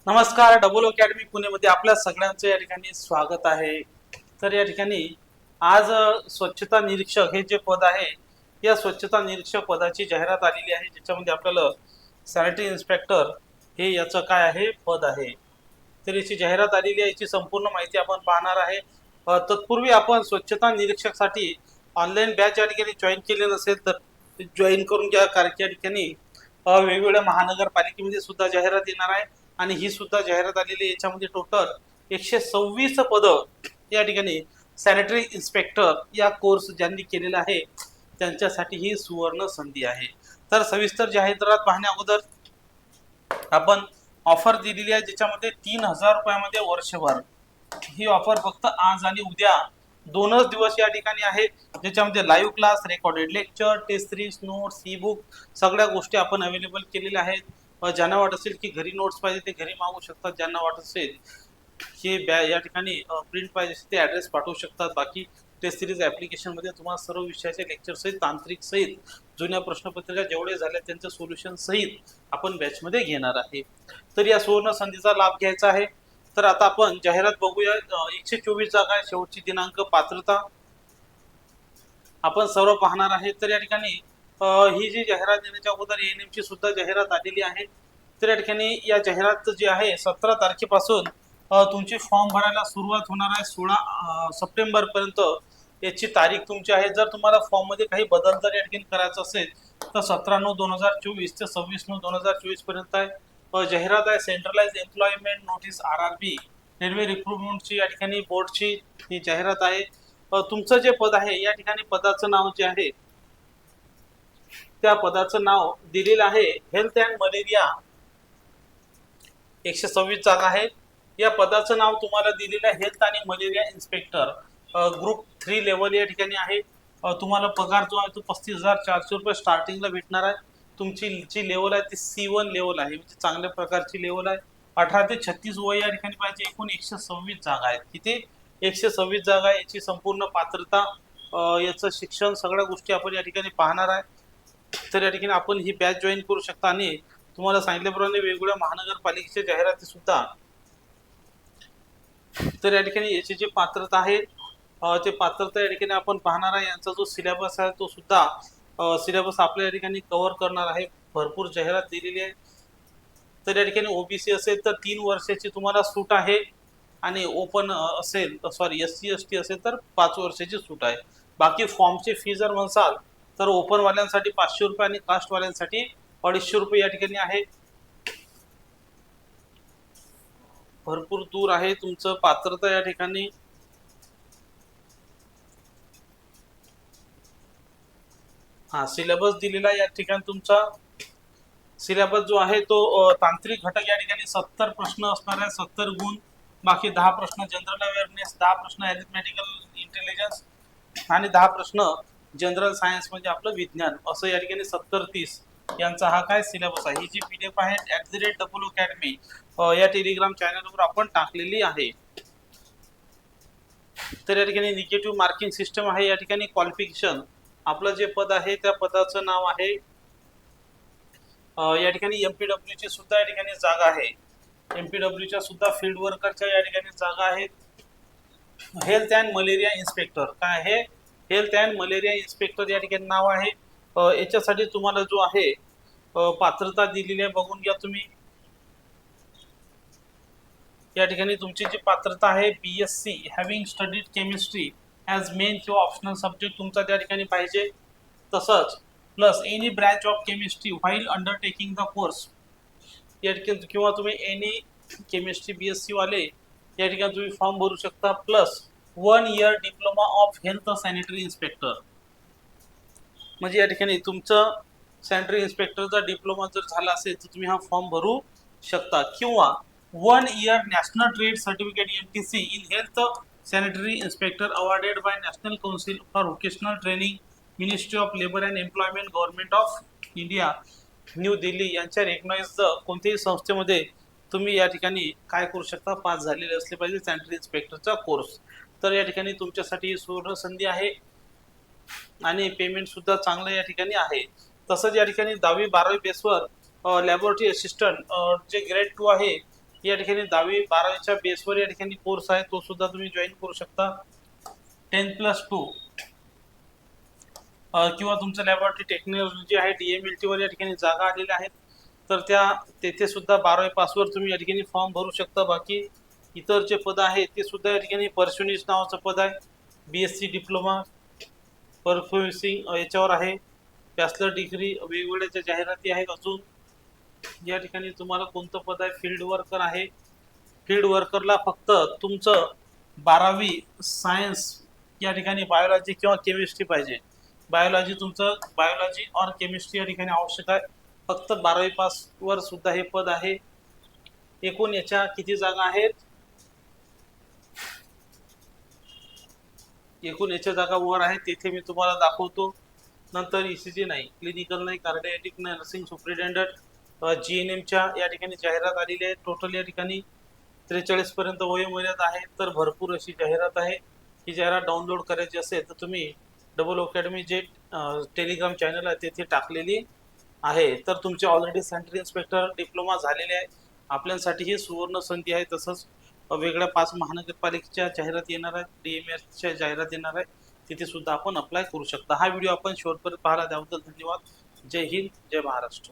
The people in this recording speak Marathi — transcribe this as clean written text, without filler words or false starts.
नमस्कार. डबल अकॅडमी पुणेमध्ये आपल्या सगळ्यांचं या ठिकाणी स्वागत आहे. तर या ठिकाणी आज स्वच्छता निरीक्षक हे जे पद आहे, या स्वच्छता निरीक्षक पदाची जाहिरात आलेली आहे, ज्याच्यामध्ये आपल्याला सॅनिटरी इन्स्पेक्टर हे याचं काय आहे पद आहे. तर याची जाहिरात आलेली आहे, याची संपूर्ण माहिती आपण पाहणार आहे. तत्पूर्वी आपण स्वच्छता निरीक्षकसाठी ऑनलाईन बॅच या ठिकाणी जॉईन केले नसेल तर जॉईन करून घ्या, कारण या ठिकाणी वेगवेगळ्या महानगरपालिकेमध्ये सुद्धा जाहिरात येणार आहे आणि ही सुद्धा जाहिरात आलेली. याच्यामध्ये टोटल 126 पद या ठिकाणी सॅनिटरी इन्स्पेक्टर या कोर्स ज्यांनी केलेला आहे त्यांच्यासाठी ही सुवर्ण संधी आहे. तर सविस्तर जाहिरात पाहण्या अगोदर आपण ऑफर दिलेली आहे, ज्याच्यामध्ये 3000 रुपयामध्ये वर्षभर. ही ऑफर फक्त आज आणि उद्या दोनच दिवस या ठिकाणी आहे, ज्याच्यामध्ये live class, recorded lecture, test series, notes, ebook सगळ्या गोष्टी आपण अवेलेबल केलेल्या आहेत. ज्यांना वाटत असेल की घरी नोट्स पाहिजे ते घरी मागू शकतात. ज्यांना वाटत असेल की या ठिकाणी प्रिंट पाहिजे ते ॲड्रेस पाठवू शकतात. बाकी टेस्ट सिरीज ॲप्लिकेशनमध्ये तुम्हाला सर्व विषयाचे लेक्चर सहित, तांत्रिक सहित, जुन्या प्रश्नपत्रिका जेवढे झाले त्यांचं सोल्युशन सहित आपण बॅचमध्ये घेणार आहे. तर या सुवर्ण संधीचा लाभ घ्यायचा आहे. तर आता आपण जाहिरात बघूया. 124 जागा आहे, शेवटची दिनांक, पात्रता आपण सर्व पाहणार आहे. तर या ठिकाणी ही जी जाहिरात देण्याच्या अगोदर ANM ची सुद्धा जाहिरात आलेली आहे. तर या ठिकाणी या जाहिरात जी आहे 17 तारखेपासून तुमची फॉर्म भरायला सुरुवात होणार आहे. 16 सप्टेंबर पर्यंत याची तारीख तुमची आहे. जर तुम्हाला फॉर्म मध्ये काही बदल जर या ठिकाणी करायचा असेल तर 17/9/2024 ते 26/9/2024 पर्यंत आहे. जाहिरात आहे centralised employment notice RRB railway रिक्रुटमेंटची या ठिकाणी बोर्डची ही जाहिरात आहे. तुमचं जे पद आहे या ठिकाणी पदाचं नाव जे आहे त्या पदाचं नाव दिलेलं आहे हेल्थ अँड मलेरिया. 126 जागा आहेत. या पदाचं नाव तुम्हाला दिलेलं आहे हेल्थ आणि मलेरिया इन्स्पेक्टर. ग्रुप 3 लेवल या ठिकाणी आहे. तुम्हाला पगार जो आहे तो 35,400 रुपये स्टार्टिंगला भेटणार आहे. तुमची जी लेवल आहे ती C1 लेवल आहे, म्हणजे चांगल्या प्रकारची लेवल आहे. 18 ते 36 वय या ठिकाणी पाहिजे. एकूण 126 जागा आहेत. किती? 126 जागा. याची संपूर्ण पात्रता, याचं शिक्षण, सगळ्या गोष्टी आपण या ठिकाणी पाहणार आहे. तर या ठिकाणी आपण ही बॅच जॉईन करू शकता आणि तुम्हाला सांगितल्याप्रमाणे वेगवेगळ्या महानगरपालिकेच्या जाहिराती सुद्धा. तर या ठिकाणी याची जी पात्रता आहे ते पात्रता या ठिकाणी आपण पाहणार आहे. यांचा जो सिलेबस आहे तो सुद्धा सिलेबस आपल्या या ठिकाणी कव्हर करणार आहे. भरपूर जाहिरात दिलेली आहे. तर या ठिकाणी OBC असेल तर 3 वर्षाची तुम्हाला सूट आहे आणि ओपन असेल सॉरी SC ST असेल तर 5 वर्षाची सूट आहे. बाकी फॉर्मची फी जर म्हणसाल तर ओपन वाल्यांसाठी 500 रुपये आणि कास्ट वाल्यांसाठी 250 रुपये या ठिकाणी आहे. भरपूर दूर आहे तुमचं पात्रता या ठिकाणी. सिलेबस दिलेला या ठिकाणी तुमचा सिलेबस जो आहे तो तांत्रिक घटक या ठिकाणी 70 प्रश्न असणार आहे, 70 गुण. बाकी 10 प्रश्न जनरल अवेअरनेस, 10 प्रश्न अरिथमेटिकल इंटेलिजन्स आणि 10 प्रश्न जनरल सायन्स म्हणजे आपलं विज्ञान. असं या ठिकाणी 70-30 यांचा हा काय सिलेबस आहे. ही जी PDF आहे @double academy या टेलिग्राम चॅनलवर आपण टाकलेली आहे. तर या ठिकाणी निगेटिव्ह मार्किंग सिस्टम आहे. या ठिकाणी क्वालिफिकेशन आपलं जे पद आहे त्या पदाचं नाव आहे. या ठिकाणी MPW ची सुद्धा या ठिकाणी जागा आहे. MPW च्या सुद्धा फील्ड वर्करच्या या ठिकाणी जागा आहेत. हेल्थ अँड मलेरिया इन्स्पेक्टर काय आहे? हेल्थ अँड मलेरिया इन्स्पेक्टर या ठिकाणी नाव आहे. याच्यासाठी तुम्हाला जो आहे पात्रता दिलेली आहे बघून घ्या तुम्ही. या ठिकाणी तुमची जी पात्रता आहे BSc having studied chemistry as main किंवा ऑप्शनल सब्जेक्ट तुमचा त्या ठिकाणी पाहिजे. तसंच plus any branch of chemistry while undertaking the course या ठिकाणी, किंवा तुम्ही एनी केमिस्ट्री BSc वाले या ठिकाणी तुम्ही फॉर्म भरू शकता. Plus 1 year diploma of health sanitary inspector, म्हणजे या ठिकाणी तुमचं सॅनिटरी इन्स्पेक्टरचा डिप्लोमा जर झाला असेल तर तुम्ही हा फॉर्म भरू शकता. किंवा 1 year national trade certificate NTC in health sanitary inspector awarded bye national council for vocational training, ministry of labour and employment, government of India, new Delhi यांच्या रेकग्नाइज्ड कोणत्याही संस्थेमध्ये तुम्ही या ठिकाणी काय करू शकता, पास झालेले असले पाहिजे सॅनिटरी इन्स्पेक्टरचा कोर्स. तर या ठिकाणी तुमच्यासाठी सुवर्ण संधी आहे आणि पेमेंट सुद्धा चांगलं या ठिकाणी आहे. तसंच या ठिकाणी 10वी 12वी बेसवर लॅबोरेटरी असिस्टंट जे ग्रेड 2 आहे या ठिकाणी 10वी-12वीच्या बेसवर या ठिकाणी कोर्स आहे, तो सुद्धा तुम्ही जॉईन करू शकता. 10+2 किंवा तुमचं लॅबोरेटरी टेक्नॉलॉजी आहे DMLT वर या ठिकाणी जागा आलेल्या आहेत. तर तेथे सुद्धा 12वी पासवर तुम्ही या ठिकाणी फॉर्म भरू शकता. बाकी इतर जे पद आहेत ते सुद्धा या ठिकाणी पर्शनिस्ट नावाचं पद आहे, BSc डिप्लोमा परफ्युसिंग याच्यावर आहे, बॅचलर डिग्री, वेगवेगळ्या ज्या जाहिराती आहेत. अजून या ठिकाणी तुम्हाला कोणतं पद आहे, फील्ड वर्कर आहे. फील्ड वर्करला फक्त तुमचं 12वी सायन्स या ठिकाणी बायोलॉजी किंवा केमिस्ट्री पाहिजे. बायोलॉजी और केमिस्ट्री या ठिकाणी आवश्यक आहे. फक्त 12वी पास वर सुद्धा हे पद आहे. एकूण याच्या किती जागा आहेत, एकूण याच्या जागा वर आहेत, तेथे मी तुम्हाला दाखवतो. नंतर ECG नाही, क्लिनिकल नाही, कार्डियाटिक नाही, नर्सिंग सुपरिटेंडंट, GNMच्या या ठिकाणी जाहिरात आलेली आहे. टोटल या ठिकाणी 43 पर्यंत वयोमर्यादा आहे. तर भरपूर अशी जाहिरात आहे. ही जाहिरात डाउनलोड करायची असेल तर तुम्ही डबल अकॅडमी जे टेलिग्राम चॅनल आहे तेथे टाकलेली आहे. तर तुमचे ऑलरेडी सेंट्रल इन्स्पेक्टर डिप्लोमा झालेले आहे, आपल्यासाठी ही सुवर्ण संधी आहे. तसंच वेगळ्या 5 महानगरपालिकेच्या जाहिरात येणार आहेत, DMSच्या जाहिरात येणार आहे, तिथे सुद्धा आपण अप्लाय करू शकता. हा व्हिडिओ आपण शेवटपर्यंत पाहायला त्याबद्दल धन्यवाद. जय हिंद, जय महाराष्ट्र.